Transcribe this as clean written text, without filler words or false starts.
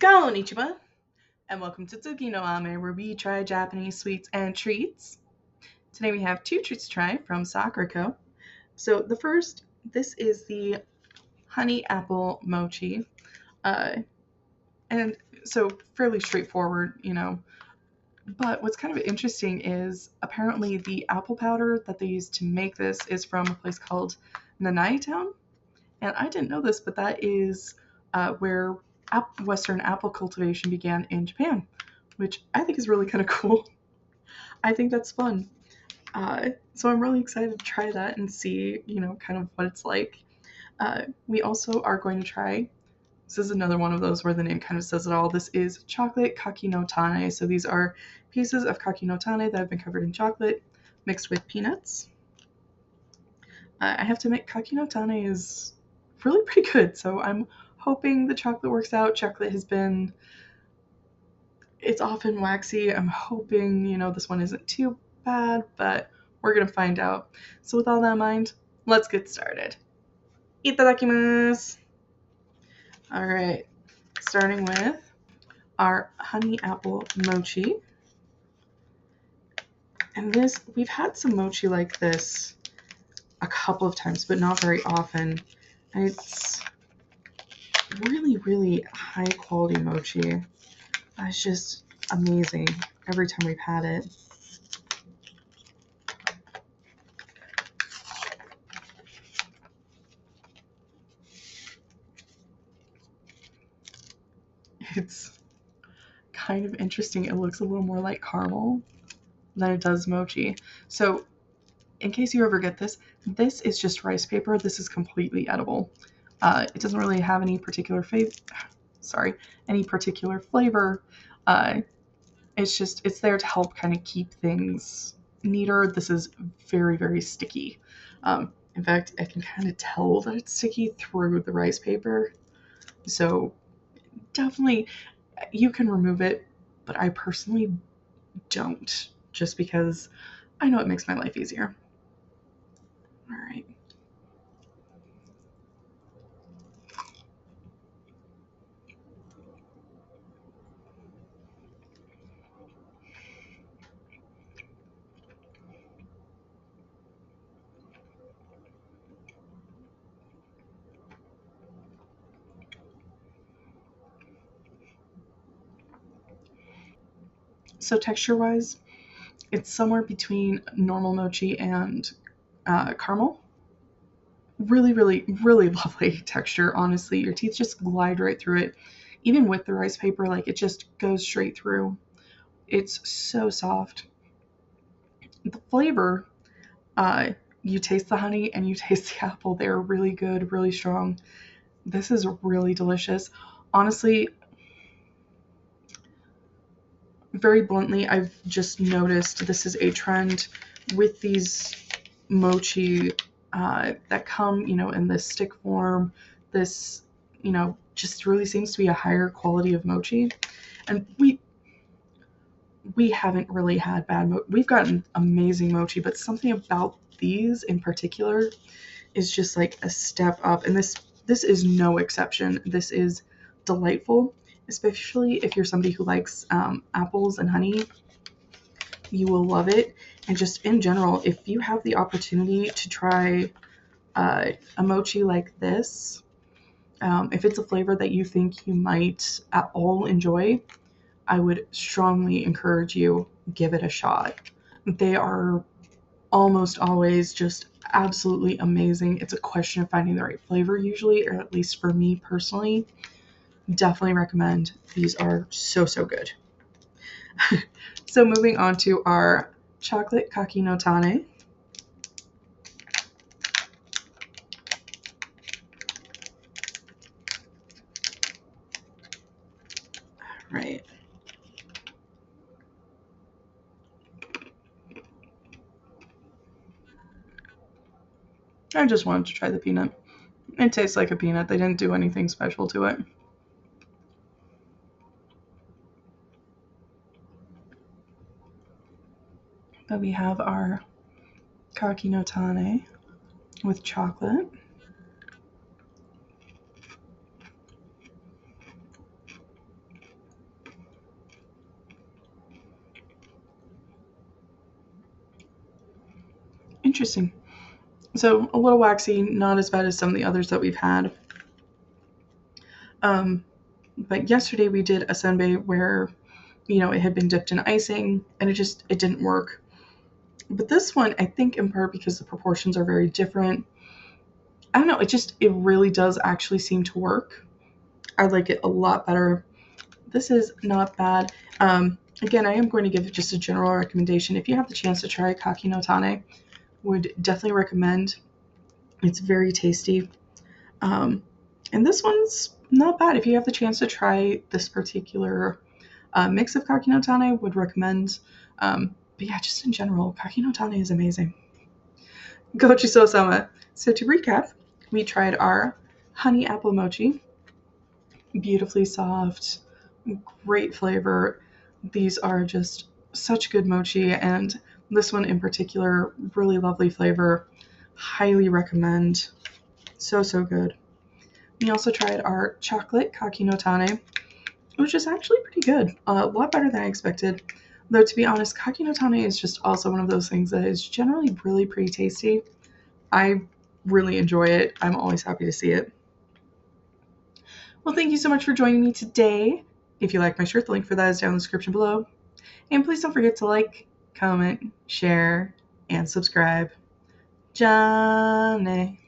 Konnichiwa, and welcome to Tsuki no Ame, where we try Japanese sweets and treats. Today we have two treats to try from Sakura Co. So the first, this is the honey apple mochi, uh, and so fairly straightforward, But what's kind of interesting is apparently the apple powder that they use to make this is from a place called Nanai Town, and I didn't know this, but that is where Western apple cultivation began in Japan, which I think is really kind of cool. I think that's fun. So I'm really excited to try that and see, kind of what it's like. We also are going to try. This is another one of those where the name kind of says it all. This is chocolate Kaki no Tane. So these are pieces of Kaki no Tane that have been covered in chocolate mixed with peanuts. I have to admit, Kaki no Tane is really pretty good. So I'm hoping the chocolate works out. Chocolate has been, it's often waxy. I'm hoping, this one isn't too bad, but we're going to find out. So with all that in mind, let's get started. Itadakimasu! All right, starting with our honey apple mochi. And this, we've had some mochi like this a couple of times, but not very often. And it's really, really high quality mochi. It's just amazing every time we've had it. It's kind of interesting. It looks a little more like caramel than it does mochi. So in case you ever get this, this is just rice paper. This is completely edible. It doesn't really have any particular flavor. It's there to help kind of keep things neater. This is very, very sticky. In fact, I can kind of tell that it's sticky through the rice paper. So definitely, you can remove it, but I personally don't, just because I know it makes my life easier. All right. So texture-wise, it's somewhere between normal mochi and caramel. Really, really, really lovely texture. Honestly, your teeth just glide right through it. Even with the rice paper, like it just goes straight through. It's so soft. The flavor, you taste the honey and you taste the apple. They're really good, really strong. This is really delicious. Honestly, very bluntly, I've just noticed this is a trend with these mochi that come, in this stick form. This, just really seems to be a higher quality of mochi. And we haven't really had bad we've gotten amazing mochi, but something about these in particular is just like a step up. And this is no exception. This is delightful, especially if you're somebody who likes apples and honey. You will love it. And just in general, if you have the opportunity to try a mochi like this, if it's a flavor that you think you might at all enjoy, I would strongly encourage you give it a shot. They are almost always just absolutely amazing. It's a question of finding the right flavor usually, or at least for me personally. Definitely recommend. These are so, so good. So moving on to our chocolate Kaki no Tane. Right. I just wanted to try the peanut. It tastes like a peanut. They didn't do anything special to it. But we have our Kaki no Tane with chocolate. Interesting. So a little waxy, not as bad as some of the others that we've had. But yesterday we did a senbei where, it had been dipped in icing and it didn't work. But this one, I think in part because the proportions are very different, I don't know, it really does actually seem to work. I like it a lot better. This is not bad. Again, I am going to give just a general recommendation. If you have the chance to try Kaki no Tane, would definitely recommend. It's very tasty. And this one's not bad. If you have the chance to try this particular mix of Kaki no Tane, would recommend. But yeah, just in general, Kaki no Tane is amazing. Gochi sama. So to recap, we tried our honey apple mochi. Beautifully soft, great flavor. These are just such good mochi, and this one in particular, really lovely flavor. Highly recommend. So, so good. We also tried our chocolate Kaki no Tane, which is actually pretty good. A lot better than I expected. Though, to be honest, Kaki no Tane is just also one of those things that is generally really pretty tasty. I really enjoy it. I'm always happy to see it. Well, thank you so much for joining me today. If you like my shirt, the link for that is down in the description below. And please don't forget to like, comment, share, and subscribe. Johnny.